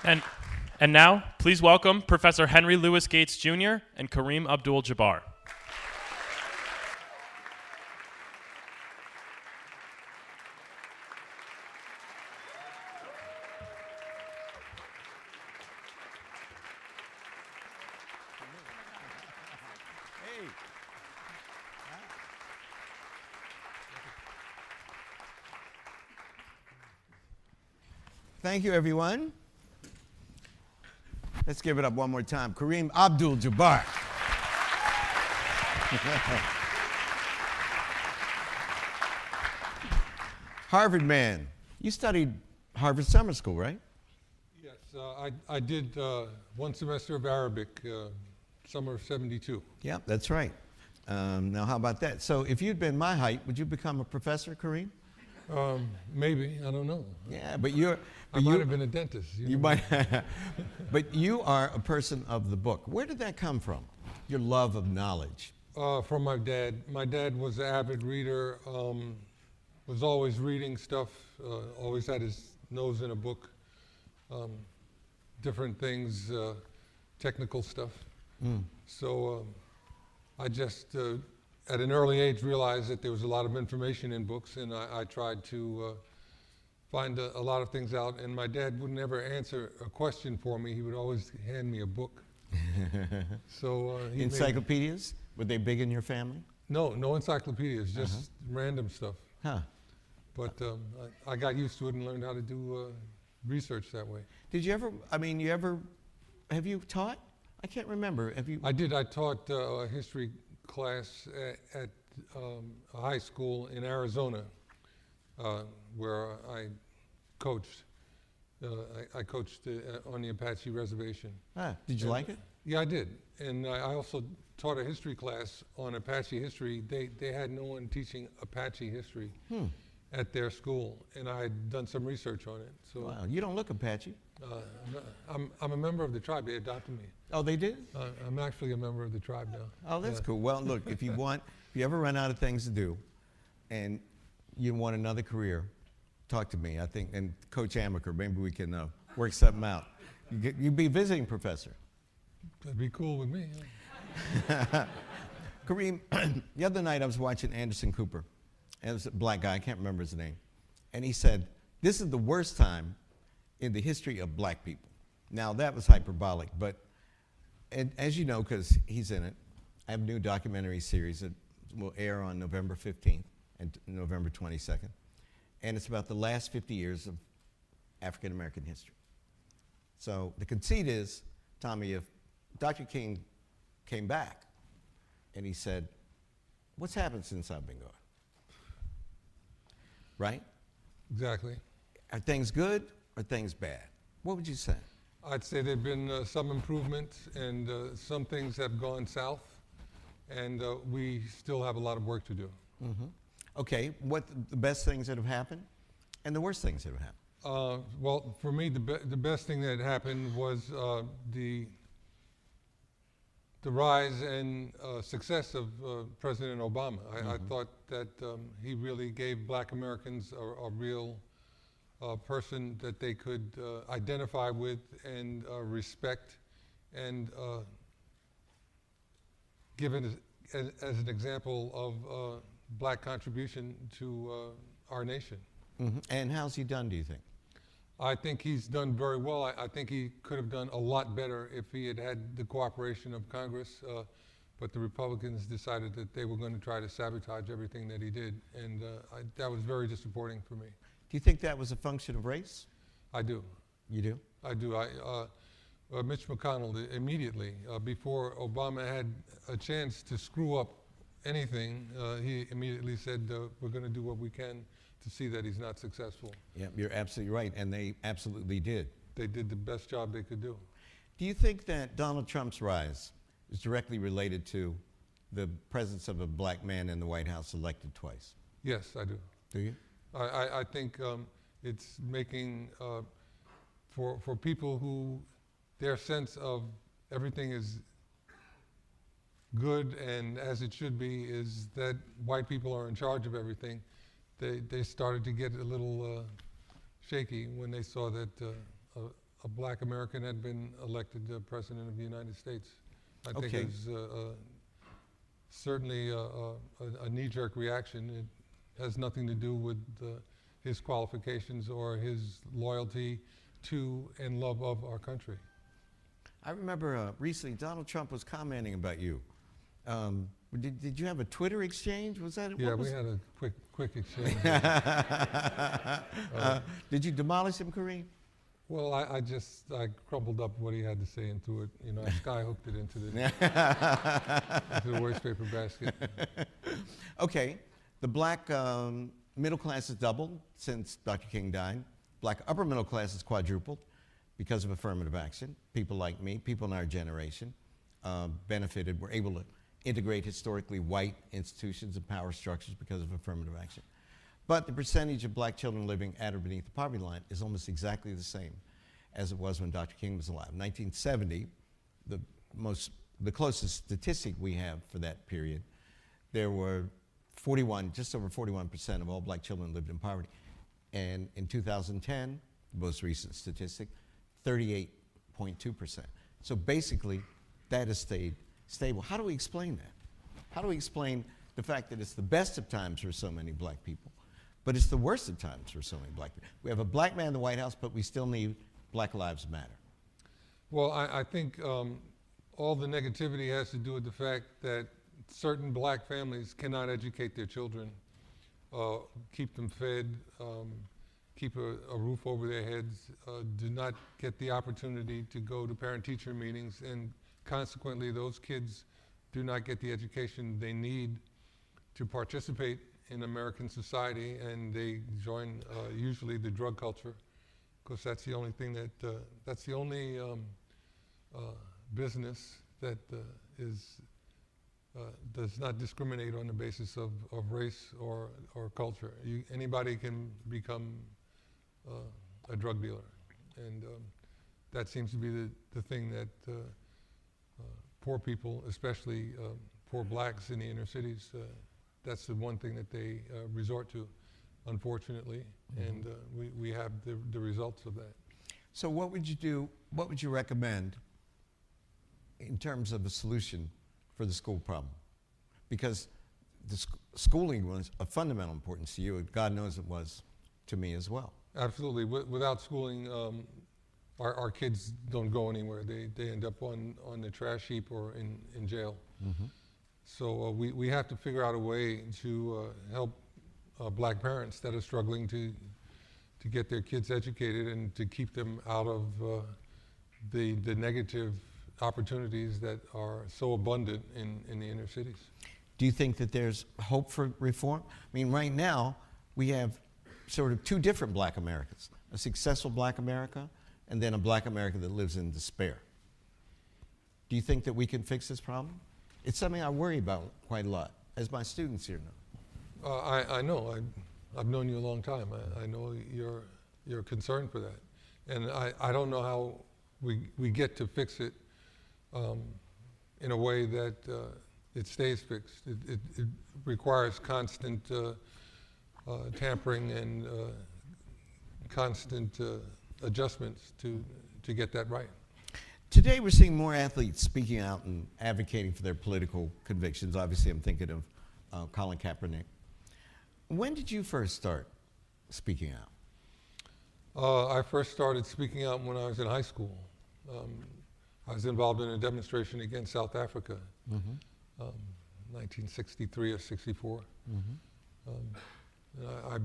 And, and now, please welcome Professor Henry Louis Gates Jr. and Kareem Abdul-Jabbar. Thank you, everyone. Let's give it up one more time. Kareem Abdul-Jabbar. Harvard man. You studied Harvard Summer School, right? Yes, I did one semester of Arabic, summer of '72. Yeah, that's right. Now, how about that? So if you'd been my height, would you become a professor, Kareem? Maybe, I don't know. Yeah, but you're... I might have been a dentist. You might, but you are a person of the book. Where did that come from, your love of knowledge? From my dad. My dad was an avid reader, was always reading stuff, always had his nose in a book, different things, technical stuff. So I just, at an early age, realized that there was a lot of information in books, and I tried to find a lot of things out, and my dad would never answer a question for me. He would always hand me a book. So encyclopedias? Were they big in your family? No encyclopedias, just random stuff. Huh. But I got used to it and learned how to do research that way. Did you ever, have you taught? I can't remember. Have you? I did. I taught a history class at a high school in Arizona. Where I coached. I coached on the Apache reservation. Did you like it? Yeah, I did. And I also taught a history class on Apache history. They had no one teaching Apache history at their school, and I had done some research on it. So wow, you don't look Apache. I'm a member of the tribe. They adopted me. Oh, they did? I'm actually a member of the tribe now. Oh, that's cool. Well, look, if you ever run out of things to do, and you want another career, talk to me. I think, and Coach Amaker, maybe we can work something out. You'd be a visiting professor. That'd be cool with me. Yeah. Kareem, the other night I was watching Anderson Cooper, and it was a black guy, I can't remember his name, and he said, this is the worst time in the history of black people. Now, that was hyperbolic, but as you know, because he's in it, I have a new documentary series that will air on November 15th. And November 22nd. And it's about the last 50 years of African American history. So the conceit is, Tommy, if Dr. King came back and he said, what's happened since I've been gone? Right? Exactly. Are things good or things bad? What would you say? I'd say there have been some improvements, and some things have gone south, and we still have a lot of work to do. Okay, what the best things that have happened and the worst things that have happened? Well, for me, the best thing that happened was the rise and success of President Obama. I thought that he really gave black Americans a real person that they could identify with and respect, and give it as an example of black contribution to our nation. And how's he done, do you think? I think he's done very well. I think he could have done a lot better if he had had the cooperation of Congress, but the Republicans decided that they were going to try to sabotage everything that he did, and that was very disappointing for me. Do you think that was a function of race? I do. You do? I do. Mitch McConnell, immediately, before Obama had a chance to screw up anything, he immediately said, we're going to do what we can to see that he's not successful. Yeah, you're absolutely right, and they absolutely did. They did the best job they could do. Do you think that Donald Trump's rise is directly related to the presence of a black man in the White House elected twice? Yes, I do. Do you? I think it's making, for people who, their sense of everything is good and as it should be, is that white people are in charge of everything. They started to get a little shaky when they saw that a black American had been elected President of the United States. I think Okay. it was certainly a knee-jerk reaction. It has nothing to do with his qualifications or his loyalty to and love of our country. I remember recently Donald Trump was commenting about you. Did you have a Twitter exchange? Was that? Yeah, what was we had a quick exchange. Did you demolish him, Kareem? Well, I crumpled up what he had to say and threw it, I skyhooked it into the wastepaper basket. Okay, the black middle class has doubled since Dr. King died. Black upper middle class has quadrupled because of affirmative action. People like me, people in our generation, benefited, were able to integrate historically white institutions and power structures because of affirmative action. But the percentage of black children living at or beneath the poverty line is almost exactly the same as it was when Dr. King was alive. 1970, the closest statistic we have for that period, there were just over 41% of all black children lived in poverty. And in 2010, the most recent statistic, 38.2%. So basically, that has stayed stable. How do we explain that? How do we explain the fact that it's the best of times for so many black people, but it's the worst of times for so many black people? We have a black man in the White House, but we still need Black Lives Matter. Well, I think all the negativity has to do with the fact that certain black families cannot educate their children, keep them fed, keep a roof over their heads, do not get the opportunity to go to parent-teacher meetings, and consequently those kids do not get the education they need to participate in American society, and they join usually the drug culture, because that's the only thing that's the only business that does not discriminate on the basis of race or culture. Anybody can become a drug dealer, and that seems to be the thing that poor people, especially poor blacks in the inner cities, that's the one thing that they resort to, unfortunately, and we have the results of that. So what would you do, what would you recommend in terms of a solution for the school problem? Because the schooling was of fundamental importance to you, and God knows it was to me as well. Absolutely. Without schooling, our kids don't go anywhere. They end up on the trash heap or in jail. So we have to figure out a way to help black parents that are struggling to get their kids educated and to keep them out of the negative opportunities that are so abundant in the inner cities. Do you think that there's hope for reform? I mean, right now, we have sort of two different black Americas, a successful black America and then a black America that lives in despair. Do you think that we can fix this problem? It's something I worry about quite a lot, as my students here know. I know. I've known you a long time. I know you're concerned for that. And I don't know how we get to fix it in a way that it stays fixed. It requires constant tampering and constant adjustments to get that right. Today we're seeing more athletes speaking out and advocating for their political convictions. Obviously I'm thinking of Colin Kaepernick. When did you first start speaking out? I first started speaking out when I was in high school. I was involved in a demonstration against South Africa, 1963 or 64. I've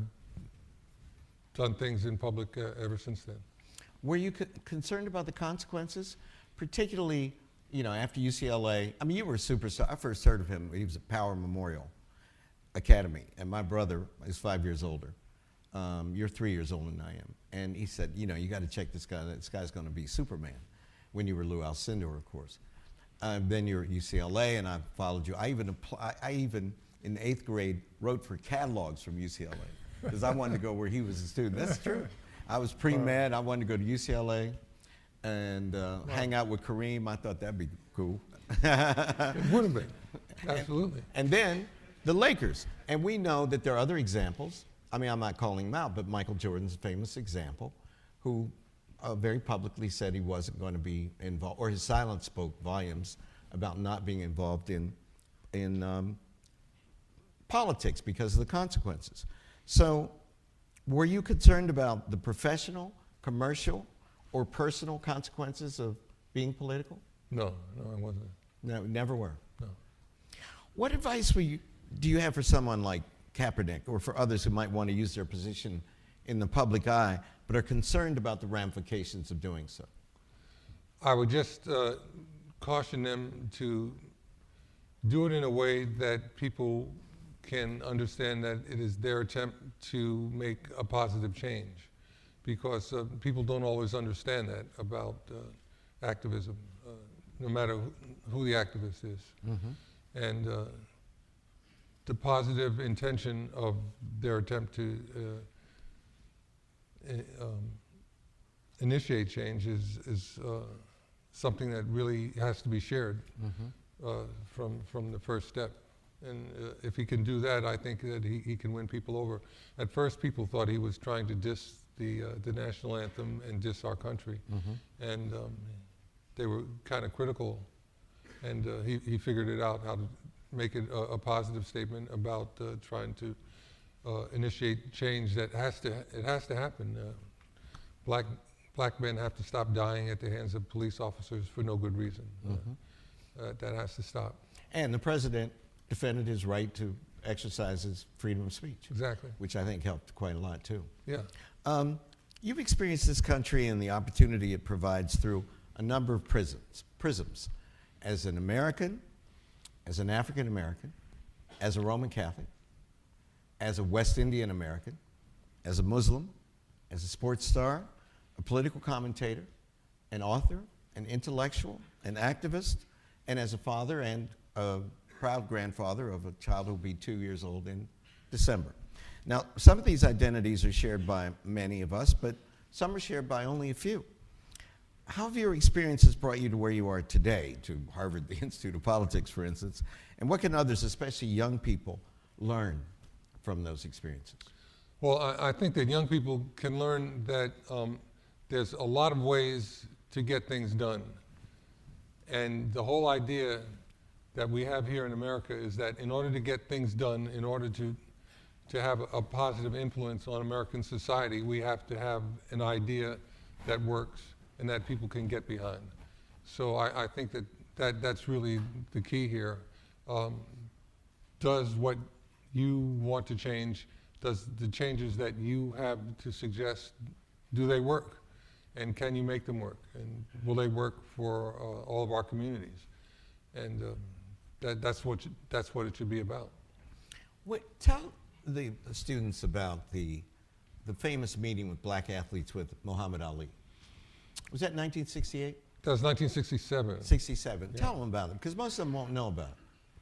done things in public ever since then. Were you concerned about the consequences, particularly, after UCLA? I mean, you were a superstar. I first heard of him. He was at Power Memorial Academy, and my brother is 5 years older. You're 3 years older than I am. And he said, you got to check this guy. This guy's going to be Superman. When you were Lou Alcindor, of course. Then you're at UCLA, and I followed you. I even in the 8th grade, wrote for catalogs from UCLA because I wanted to go where he was a student. That's true. I was pre-med. I wanted to go to UCLA and hang out with Kareem. I thought that'd be cool. It would have been, absolutely. And then the Lakers. And we know that there are other examples. I mean, I'm not calling them out, but Michael Jordan's a famous example who very publicly said he wasn't going to be involved, or his silence spoke volumes about not being involved in politics because of the consequences. So, were you concerned about the professional, commercial, or personal consequences of being political? No, I wasn't. No, never were. No. What advice do you have for someone like Kaepernick, or for others who might want to use their position in the public eye, but are concerned about the ramifications of doing so? I would just caution them to do it in a way that people can understand that it is their attempt to make a positive change, because people don't always understand that about activism, no matter who the activist is. Mm-hmm. And the positive intention of their attempt to initiate change is something that really has to be shared from the first step. And if he can do that, I think that he can win people over. At first, people thought he was trying to diss the national anthem and diss our country. Mm-hmm. And they were kind of critical. And he figured it out, how to make it a positive statement about trying to initiate change that has to happen. Black men have to stop dying at the hands of police officers for no good reason. Mm-hmm. That has to stop. And the president defended his right to exercise his freedom of speech. Exactly. Which I think helped quite a lot too. Yeah. You've experienced this country and the opportunity it provides through a number of prisms. As an American, as an African American, as a Roman Catholic, as a West Indian American, as a Muslim, as a sports star, a political commentator, an author, an intellectual, an activist, and as a father and a proud grandfather of a child who will be 2 years old in December. Now, some of these identities are shared by many of us, but some are shared by only a few. How have your experiences brought you to where you are today, to Harvard, the Institute of Politics, for instance, and what can others, especially young people, learn from those experiences? Well, I think that young people can learn that there's a lot of ways to get things done. And the whole idea that we have here in America is that in order to get things done, in order to have a positive influence on American society, we have to have an idea that works and that people can get behind. So I think that's really the key here. Does what you want to change, does the changes that you have to suggest, do they work? And can you make them work? And will they work for all of our communities? And that's what it should be about. Tell the students about the famous meeting with black athletes with Muhammad Ali. Was that 1968? That was 1967. 67. Yeah. Tell them about it, because most of them won't know about it.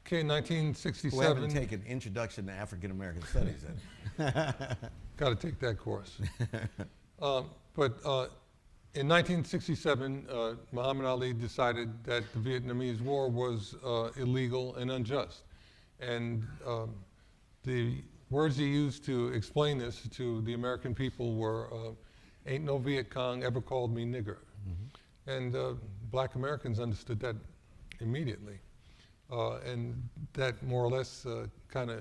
Okay, 1967. Who haven't taken Introduction to African American Studies then. Got to take that course. But in 1967, Muhammad Ali decided that the Vietnamese War was illegal and unjust. And the words he used to explain this to the American people were, ain't no Viet Cong ever called me nigger. Mm-hmm. And black Americans understood that immediately. And that more or less kind of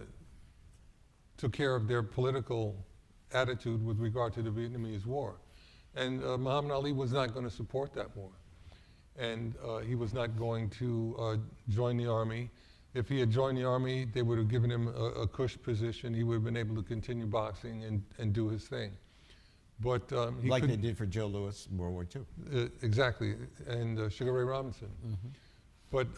took care of their political attitude with regard to the Vietnamese War. And Muhammad Ali was not going to support that war. And he was not going to join the army. If he had joined the army, they would have given him a cush position. He would have been able to continue boxing and do his thing. But like they did for Joe Louis in World War II. Exactly, and Sugar Ray Robinson. Mm-hmm. But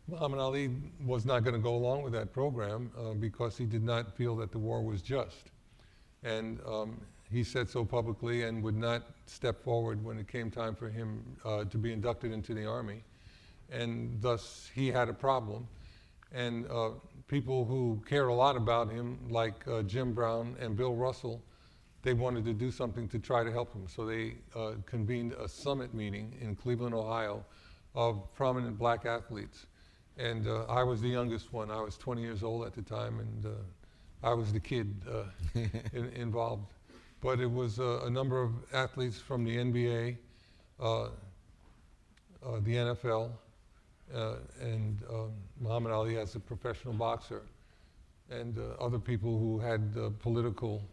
Muhammad Ali was not going to go along with that program because he did not feel that the war was just. And he said so publicly and would not step forward when it came time for him to be inducted into the army. And thus he had a problem. And people who cared a lot about him, like Jim Brown and Bill Russell, they wanted to do something to try to help him. So they convened a summit meeting in Cleveland, Ohio, of prominent black athletes. And I was the youngest one. I was 20 years old at the time, and I was the kid involved. but it was a number of athletes from the NBA, the NFL, and Muhammad Ali as a professional boxer, and other people who had political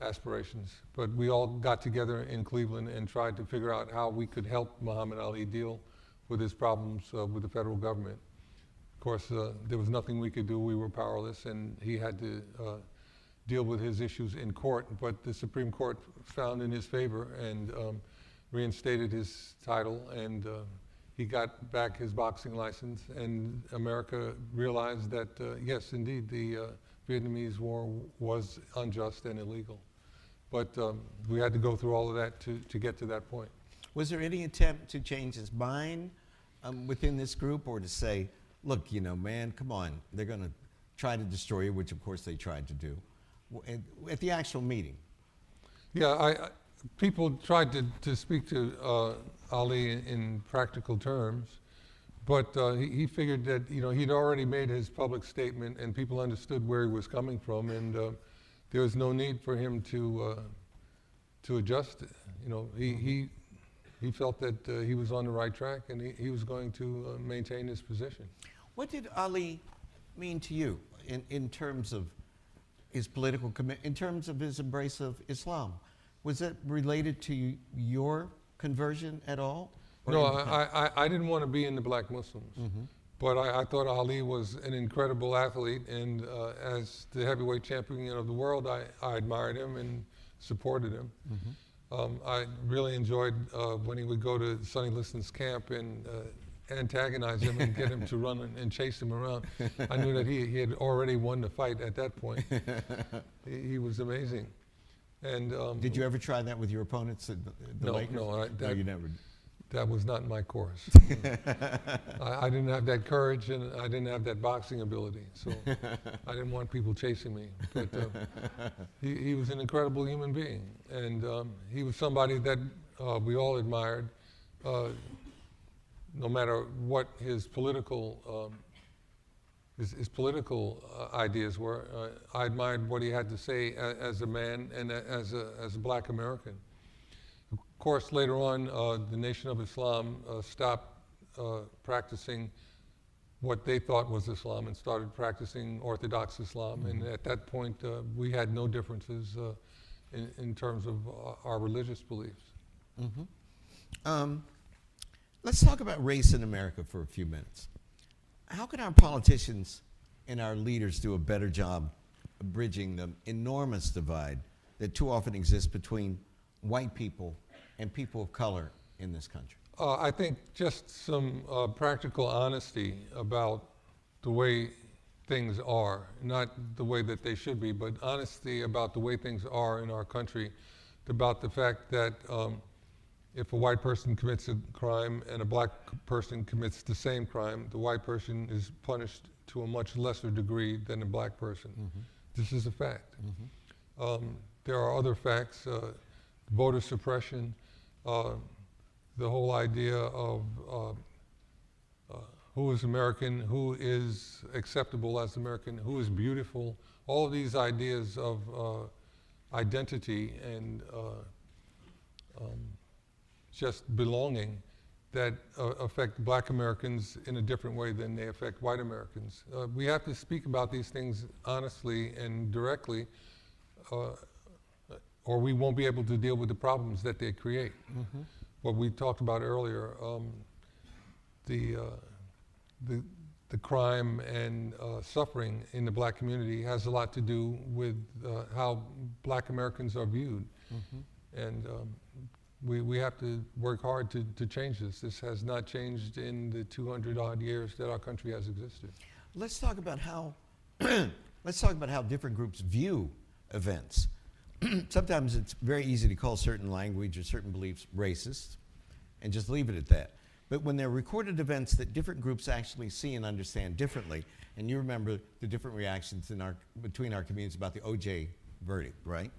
aspirations. But we all got together in Cleveland and tried to figure out how we could help Muhammad Ali deal with his problems with the federal government. Of course, there was nothing we could do. We were powerless, and he had to deal with his issues in court. But the Supreme Court found in his favor and reinstated his title, and he got back his boxing license. And America realized that, yes, indeed, the Vietnamese War was unjust and illegal. But we had to go through all of that to get to that point. Was there any attempt to change his mind within this group, or to say, look, you know, man, come on, they're going to try to destroy you, which of course they tried to do, at the actual meeting? Yeah, people tried to speak to Ali in practical terms, but he figured that, you know, he'd already made his public statement and people understood where he was coming from, and there was no need for him to adjust. You know, he felt that he was on the right track, and he was going to maintain his position. What did Ali mean to you in terms of his political commitment, in terms of his embrace of Islam? Was it related to your conversion at all? No, I didn't want to be in the black Muslims, but I thought Ali was an incredible athlete, and as the heavyweight champion of the world, I admired him and supported him. I really enjoyed when he would go to Sonny Liston's camp and antagonize him and get him to run and chase him around. I knew that he had already won the fight at that point. He was amazing. And did you ever try that with your opponents at the Lakers? No, You never. That was not my course. I didn't have that courage, and I didn't have that boxing ability, so I didn't want people chasing me. But he was an incredible human being, and he was somebody that we all admired, no matter what his political ideas were. I admired what he had to say as a man and as a black American. Of course, later on, the Nation of Islam stopped practicing what they thought was Islam and started practicing Orthodox Islam. And at that point, we had no differences in terms of our religious beliefs. Let's talk about race in America for a few minutes. How can our politicians and our leaders do a better job of bridging the enormous divide that too often exists between white people and people of color in this country? I think just some practical honesty about the way things are, not the way that they should be, but honesty about the way things are in our country, about the fact that if a white person commits a crime and a black person commits the same crime, the white person is punished to a much lesser degree than a black person. This is a fact. There are other facts, voter suppression, the whole idea of who is American, who is acceptable as American, who is beautiful, all of these ideas of identity and just belonging that affect black Americans in a different way than they affect white Americans. We have to speak about these things honestly and directly, or we won't be able to deal with the problems that they create. What we talked about earlier, the crime and suffering in the black community has a lot to do with how black Americans are viewed. And we have to work hard to change this. This has not changed in the 200 odd years that our country has existed. Let's talk about how different groups view events. Sometimes it's very easy to call certain language or certain beliefs racist and just leave it at that. But when there are recorded events that different groups actually see and understand differently, and you remember the different reactions between our communities about the O.J. verdict, right?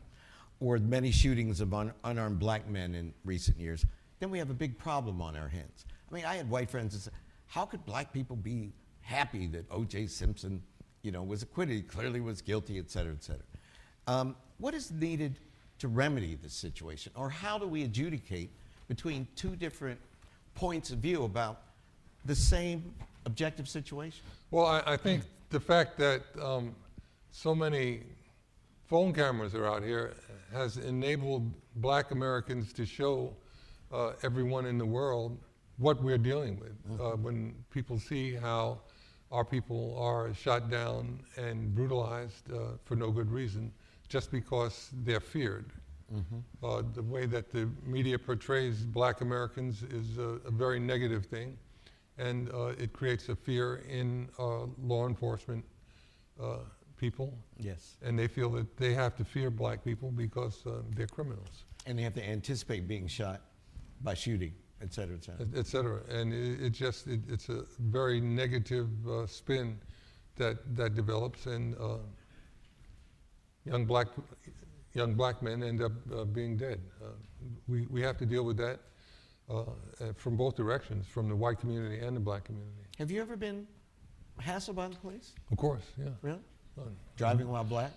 Or many shootings of unarmed black men in recent years, then we have a big problem on our hands. I mean, I had white friends that said, how could black people be happy that O.J. Simpson, was acquitted? He clearly was guilty, et cetera, et cetera. What is needed to remedy this situation? Or how do we adjudicate between two different points of view about the same objective situation? Well, I think the fact that so many phone cameras are out here has enabled black Americans to show everyone in the world what we're dealing with. When people see how our people are shot down and brutalized for no good reason, just because they're feared. The way that the media portrays black Americans is a very negative thing, and it creates a fear in law enforcement people. Yes. And they feel that they have to fear black people because they're criminals. And they have to anticipate being shot by shooting, et cetera, et cetera. Et cetera. And it's a very negative spin that develops, and young black men end up being dead. We have to deal with that from both directions, from the white community and the black community. Have you ever been hassled by the police? Of course, yeah. Really? Driving while black?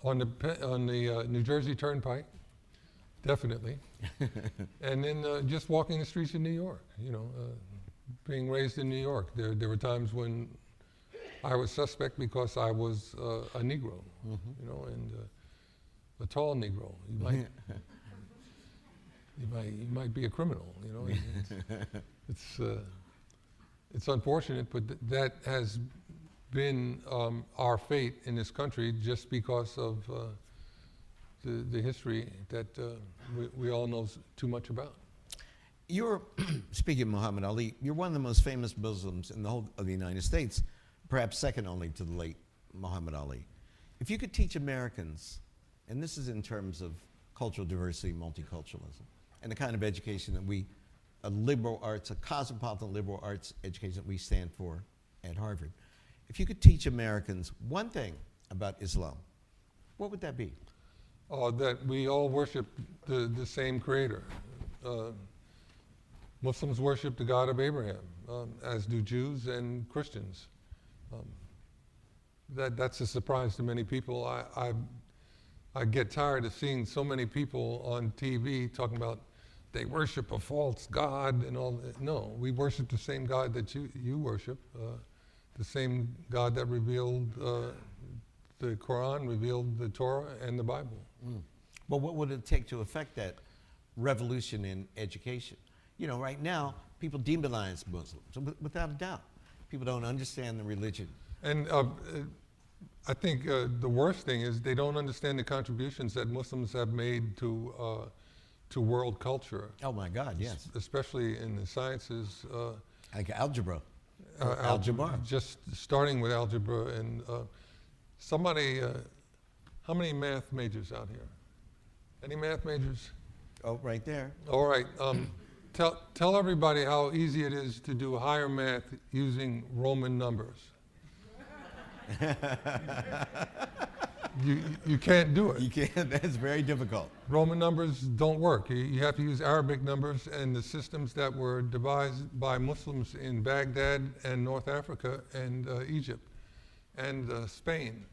On the New Jersey Turnpike, definitely. And then just walking the streets of New York, being raised in New York. There were times when I was suspect because I was a Negro, and a tall Negro. You might be a criminal, It's unfortunate, but that has been our fate in this country just because of the history that we all know too much about. You're, speaking of Muhammad Ali, you're one of the most famous Muslims in the whole of the United States, perhaps second only to the late Muhammad Ali. If you could teach Americans, and this is in terms of cultural diversity, multiculturalism, and the kind of education that a liberal arts, a cosmopolitan liberal arts education that we stand for at Harvard, if you could teach Americans one thing about Islam, what would that be? That we all worship the same creator. Muslims worship the God of Abraham, as do Jews and Christians. That's a surprise to many people. I get tired of seeing so many people on TV talking about they worship a false God and all that. No, we worship the same God that you worship, the same God that revealed the Quran, revealed the Torah and the Bible. Well, what would it take to affect that revolution in education? Right now, people demonize Muslims, without a doubt. People don't understand the religion. And I think the worst thing is they don't understand the contributions that Muslims have made to world culture. Oh my God, yes. Especially in the sciences. Like algebra. Algebra. Just starting with algebra and somebody, how many math majors out here? Any math majors? Oh, right there. All right. Tell everybody how easy it is to do higher math using Roman numbers. You can't do it. You can't. That's very difficult. Roman numbers don't work. You have to use Arabic numbers, and the systems that were devised by Muslims in Baghdad and North Africa and Egypt and Spain.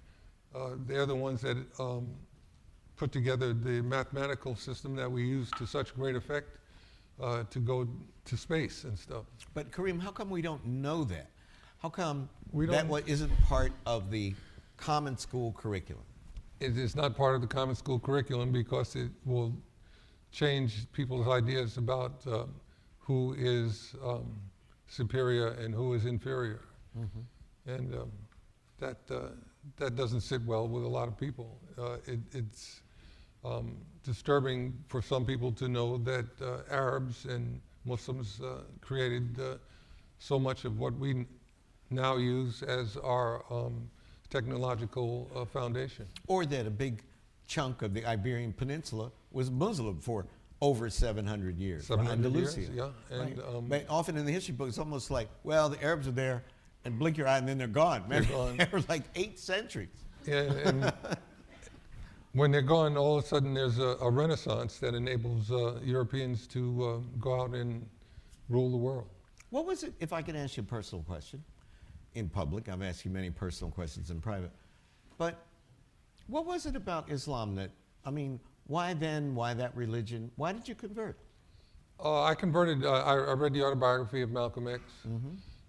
They're the ones that put together the mathematical system that we use to such great effect to go to space and stuff. But Kareem, how come we don't know that? How come that isn't part of the common school curriculum? It is not part of the common school curriculum because it will change people's ideas about who is superior and who is inferior. And that doesn't sit well with a lot of people. It's disturbing for some people to know that Arabs and Muslims created so much of what we now use as our technological foundation. Or that a big chunk of the Iberian Peninsula was Muslim for over 700 years. 700 years, Andalusia. yeah. And, right. But often in the history books, it's almost like, well, the Arabs are there, and blink your eye, and then they're gone. They're gone. They were like 8 centuries. Yeah, and when they're gone, all of a sudden there's a renaissance that enables Europeans to go out and rule the world. What was it, if I could ask you a personal question in public? I've asked you many personal questions in private. But What was it about Islam that, I mean, why then? Why that religion? Why did you convert? I converted. I read the autobiography of Malcolm X,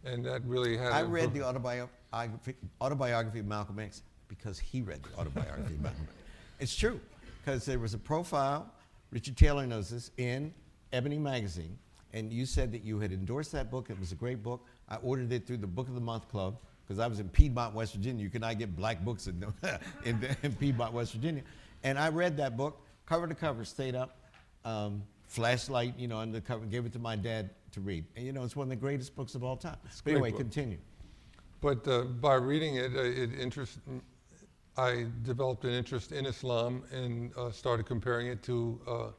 and that really had. I read the autobiography of Malcolm X because he read the autobiography of Malcolm X. It's true, because there was a profile, Richard Taylor knows this, in Ebony magazine, and you said that you had endorsed that book. It was a great book. I ordered it through the Book of the Month Club, because I was in Piedmont, West Virginia. You cannot get black books in Piedmont, West Virginia. And I read that book, cover to cover, stayed up, flashlight, on the cover, gave it to my dad to read. And it's one of the greatest books of all time. But anyway, continue. But by reading it, I developed an interest in Islam and started comparing it to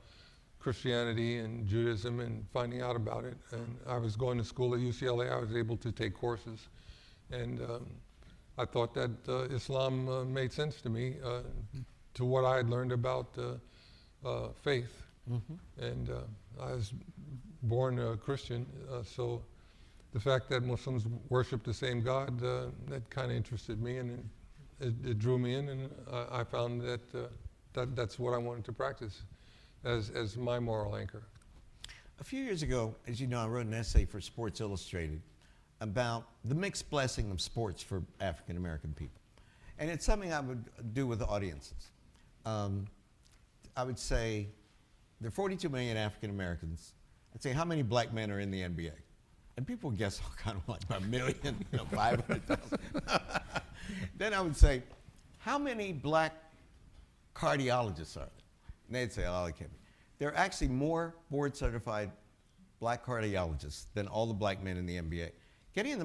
Christianity and Judaism and finding out about it. And I was going to school at UCLA. I was able to take courses. And I thought that Islam made sense to me, to what I had learned about faith. And I was born a Christian, so the fact that Muslims worship the same God, that kind of interested me, and it drew me in, and I found that that's what I wanted to practice as my moral anchor. A few years ago, as you know, I wrote an essay for Sports Illustrated about the mixed blessing of sports for African American people. And it's something I would do with the audiences. I would say there are 42 million African Americans. I'd say, how many black men are in the NBA? And people guess kind of like a million, 500,000. Then I would say, how many black cardiologists are there? And they'd say, oh, it can't be. There are actually more board certified black cardiologists than all the black men in the NBA. Getting in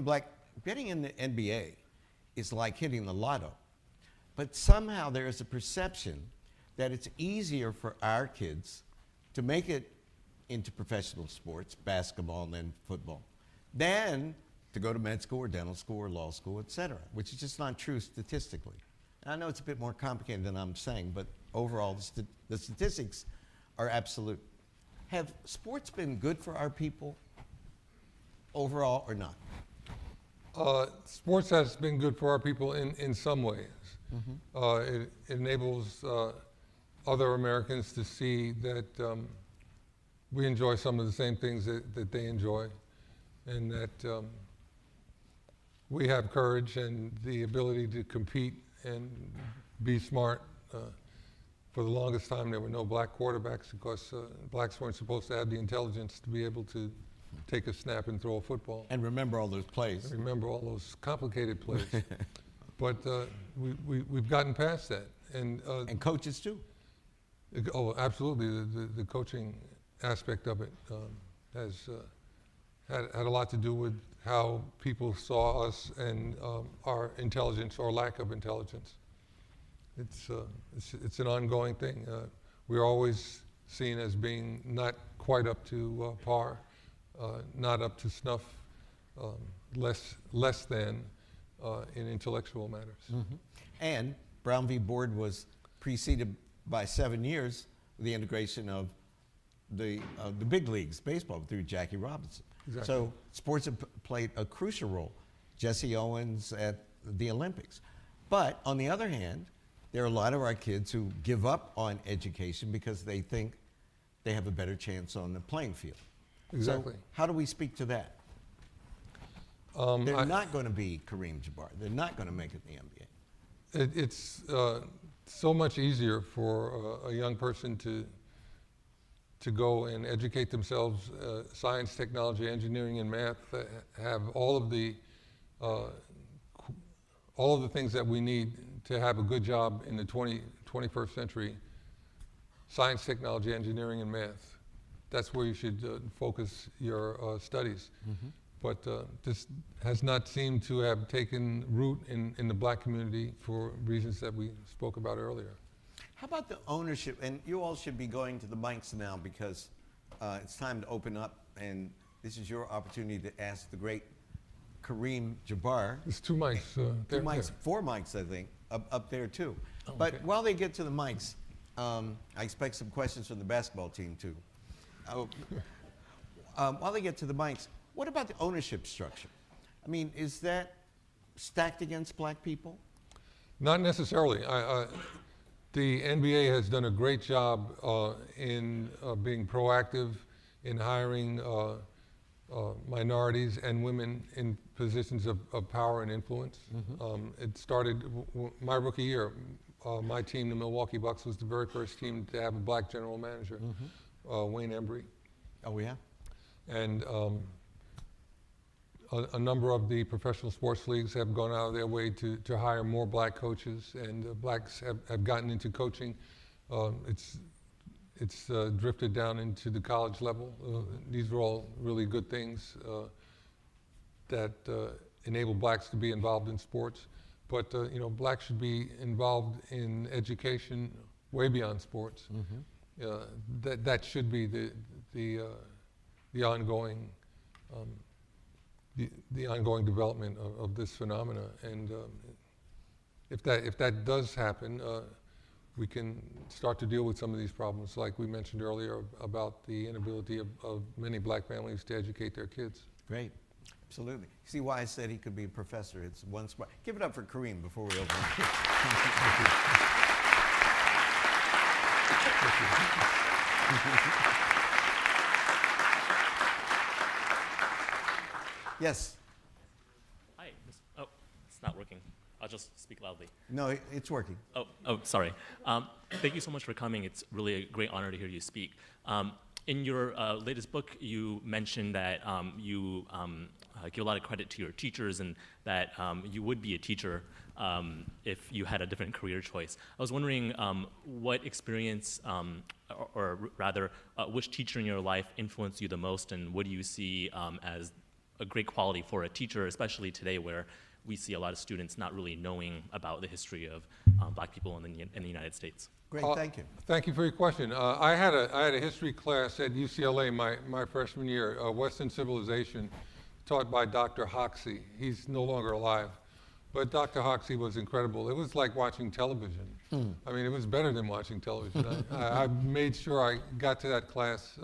the NBA is like hitting the lotto. But somehow there is a perception that it's easier for our kids to make it into professional sports, basketball and then football, than to go to med school or dental school or law school, et cetera, which is just not true statistically. And I know it's a bit more complicated than I'm saying, but overall the statistics are absolute. Have sports been good for our people overall or not? Sports has been good for our people in some ways. It enables other Americans to see that we enjoy some of the same things that they enjoy, and that we have courage and the ability to compete and be smart. For the longest time, there were no black quarterbacks because blacks weren't supposed to have the intelligence to be able to take a snap and throw a football. And remember all those plays. And remember all those complicated plays. But we've gotten past that. And coaches too. Oh, absolutely. The coaching aspect of it has had a lot to do with how people saw us and our intelligence or lack of intelligence. It's an ongoing thing. We're always seen as being not quite up to par, not up to snuff, less than in intellectual matters. And Brown v. Board was preceded by 7 years with the integration of the big leagues, baseball, through Jackie Robinson. Exactly. So sports have played a crucial role. Jesse Owens at the Olympics. But on the other hand, there are a lot of our kids who give up on education because they think they have a better chance on the playing field. Exactly. So how do we speak to that? They're not going to be Kareem Jabbar. They're not going to make it in the NBA. It's so much easier for a young person to go and educate themselves. Science, technology, engineering, and math have all of the things that we need to have a good job in the 21st century. Science, technology, engineering, and math. That's where you should focus your studies. But this has not seemed to have taken root in the black community for reasons that we spoke about earlier. How about the ownership? And you all should be going to the mics now because it's time to open up, and this is your opportunity to ask the great Kareem Jabbar. There's 2 mics. 2 mics, 4 mics, I think, up there too. Oh, but okay. while they get to the mics, I expect some questions from the basketball team too. While they get to the mics, what about the ownership structure? I mean, is that stacked against black people? Not necessarily. The NBA has done a great job in being proactive in hiring minorities and women in positions of power and influence. It started my rookie year. My team, the Milwaukee Bucks, was the very first team to have a black general manager, Wayne Embry. Oh, yeah? And a number of the professional sports leagues have gone out of their way to hire more black coaches, and blacks have gotten into coaching. It's drifted down into the college level. These are all really good things that enable blacks to be involved in sports. But blacks should be involved in education way beyond sports. That should be the ongoing the ongoing development of this phenomena. And if that does happen, we can start to deal with some of these problems, like we mentioned earlier about the inability of many black families to educate their kids. Great. Absolutely. See why I said he could be a professor? It's one spot. Give it up for Kareem before we open Yes. Hi. Oh, it's not working. I'll just speak loudly. No, it's working. Oh, sorry. Thank you so much for coming. It's really a great honor to hear you speak. In your latest book, you mentioned that you give a lot of credit to your teachers and that you would be a teacher if you had a different career choice. I was wondering what experience, or rather, which teacher in your life influenced you the most, and what do you see as a great quality for a teacher, especially today where we see a lot of students not really knowing about the history of black people in the United States. Great, thank you. Thank you for your question. I had a history class at UCLA my freshman year, Western Civilization, taught by Dr. Hoxie. He's no longer alive, but Dr. Hoxie was incredible. It was like watching television. I mean, it was better than watching television. I made sure I got to that class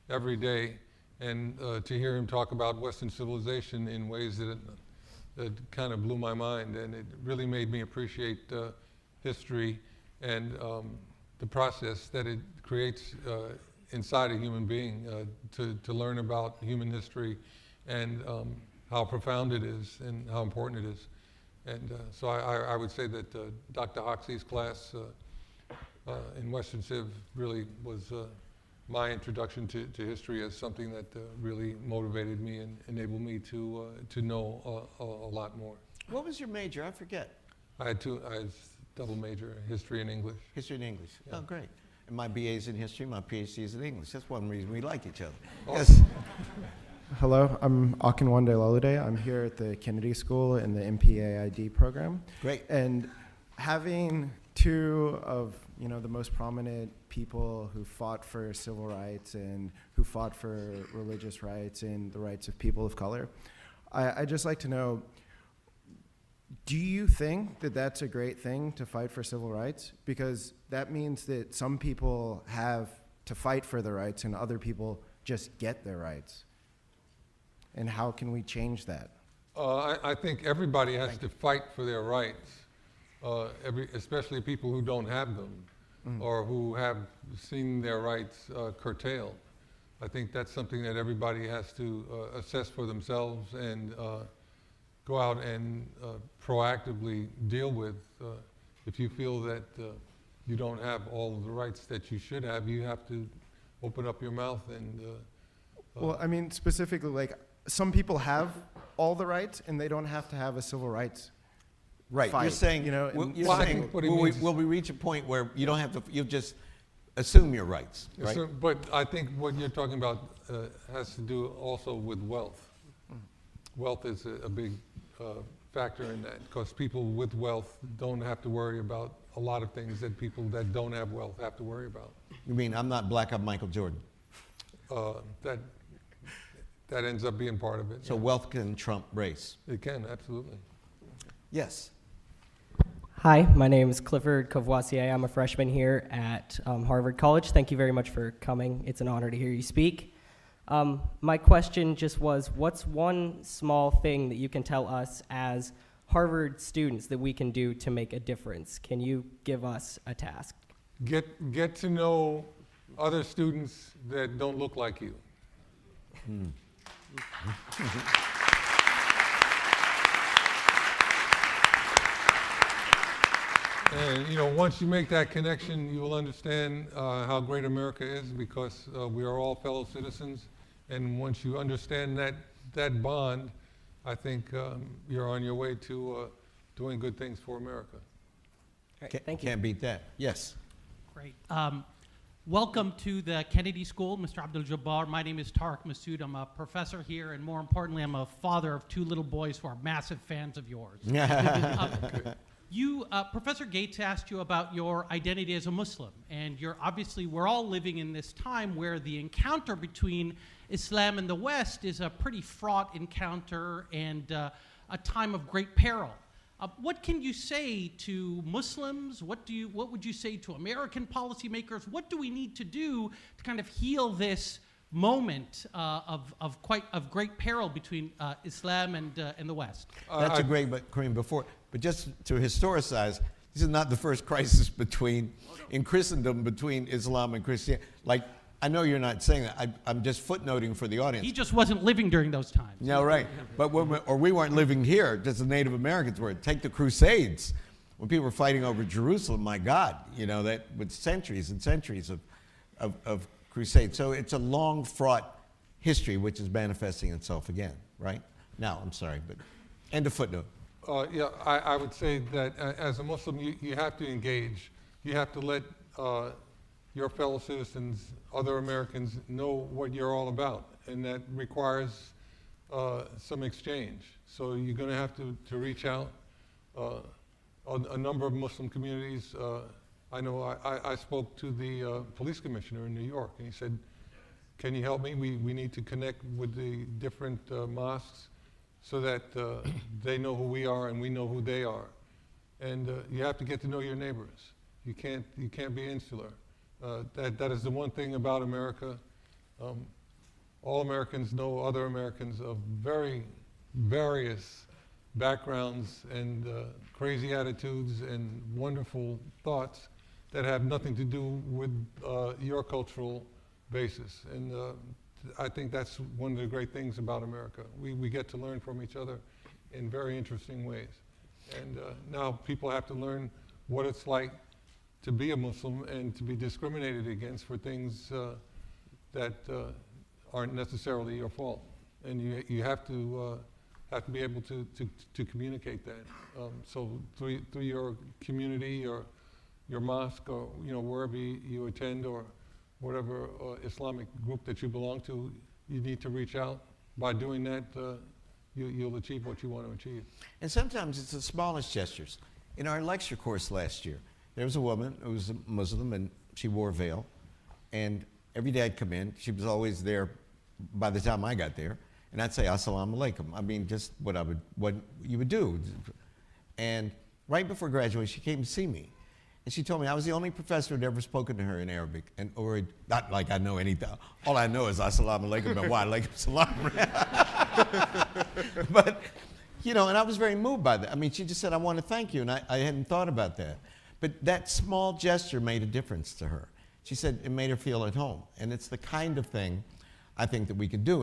every day, and to hear him talk about Western civilization in ways that kind of blew my mind, and it really made me appreciate history and the process that it creates inside a human being to learn about human history and how profound it is and how important it is. And so I would say that Dr. Hoxie's class in Western Civ really was my introduction to history as something that really motivated me and enabled me to know a lot more. What was your major? I forget. I had double major, history and English. History and English. Yeah. Oh, great. And my BA is in history, my PhD is in English. That's one reason we like each other. Awesome. Yes. Hello, I'm Akinwande Lolude. I'm here at the Kennedy School in the MPAID program. Great. And having two of the most prominent people who fought for civil rights and who fought for religious rights and the rights of people of color, I'd just like to know, do you think that that's a great thing to fight for civil rights? Because that means that some people have to fight for their rights and other people just get their rights. And how can we change that? I think everybody has to fight for their rights, especially people who don't have them or who have seen their rights curtailed. I think that's something that everybody has to assess for themselves and go out and proactively deal with. If you feel that you don't have all of the rights that you should have, you have to open up your mouth and well, I mean, specifically, like, some people have all the rights and they don't have to have a civil rights Right. fight. You're saying, Well, I think what he means is- will we reach a point where you don't have to, you just assume your rights, right? So, but I think what you're talking about has to do also with wealth. Wealth is a big factor in that, because people with wealth don't have to worry about a lot of things that people that don't have wealth have to worry about. You mean I'm not black, I'm Michael Jordan. That ends up being part of it. So yeah. wealth can trump race. It can, absolutely. Yes. Hi, my name is Clifford Courvoisier. I'm a freshman here at Harvard College. Thank you very much for coming. It's an honor to hear you speak. My question just was, what's one small thing that you can tell us as Harvard students that we can do to make a difference? Can you give us a task? Get to know other students that don't look like you. And once you make that connection, you will understand how great America is, because we are all fellow citizens. And once you understand that bond, I think you're on your way to doing good things for America. All right, thank you. Can't beat that. Yes. Great. Welcome to the Kennedy School, Mr. Abdul-Jabbar. My name is Tariq Masood. I'm a professor here, and more importantly, I'm a father of 2 little boys who are massive fans of yours. Professor Gates asked you about your identity as a Muslim, and we're all living in this time where the encounter between Islam and the West is a pretty fraught encounter and a time of great peril. What can you say to Muslims? What would you say to American policymakers? What do we need to do to kind of heal this moment of great peril between Islam and the West? That's but Kareem, but just to historicize, this is not the first crisis in Christendom between Islam and Christianity. Like, I know you're not saying that. I'm just footnoting for the audience. He just wasn't living during those times. No, right. But we weren't living here, just the Native Americans were. Take the Crusades. When people were fighting over Jerusalem, my God, that with centuries and centuries of crusades. So it's a long, fraught history which is manifesting itself again, right? Now, I'm sorry, but end of footnote. I would say that as a Muslim, you have to engage. You have to let your fellow citizens, other Americans, know what you're all about, and that requires some exchange. So you're going to have to reach out. A number of Muslim communities, I know I spoke to the police commissioner in New York, and he said, can you help me? We need to connect with the different mosques so that they know who we are and we know who they are. And you have to get to know your neighbors. You can't be insular. That is the one thing about America. All Americans know other Americans of very various backgrounds and crazy attitudes and wonderful thoughts that have nothing to do with your cultural basis. And I think that's one of the great things about America. We get to learn from each other in very interesting ways. And now people have to learn what it's like to be a Muslim and to be discriminated against for things that aren't necessarily your fault. And you have to be able to communicate that. So through your community or your mosque or wherever you attend or whatever Islamic group that you belong to, you need to reach out. By doing that, you'll achieve what you want to achieve. And sometimes it's the smallest gestures. In our lecture course last year, there was a woman who was a Muslim and she wore a veil. And every day I'd come in, she was always there by the time I got there, and I'd say, Assalamu alaikum. I mean, just what you would do. And right before graduation, she came to see me. And she told me I was the only professor who'd ever spoken to her in Arabic, or not like I know anything. All I know is Assalamu alaikum and wa alaikum salam. But, and I was very moved by that. I mean, she just said, I want to thank you, and I hadn't thought about that. But that small gesture made a difference to her. She said it made her feel at home. And it's the kind of thing I think that we could do.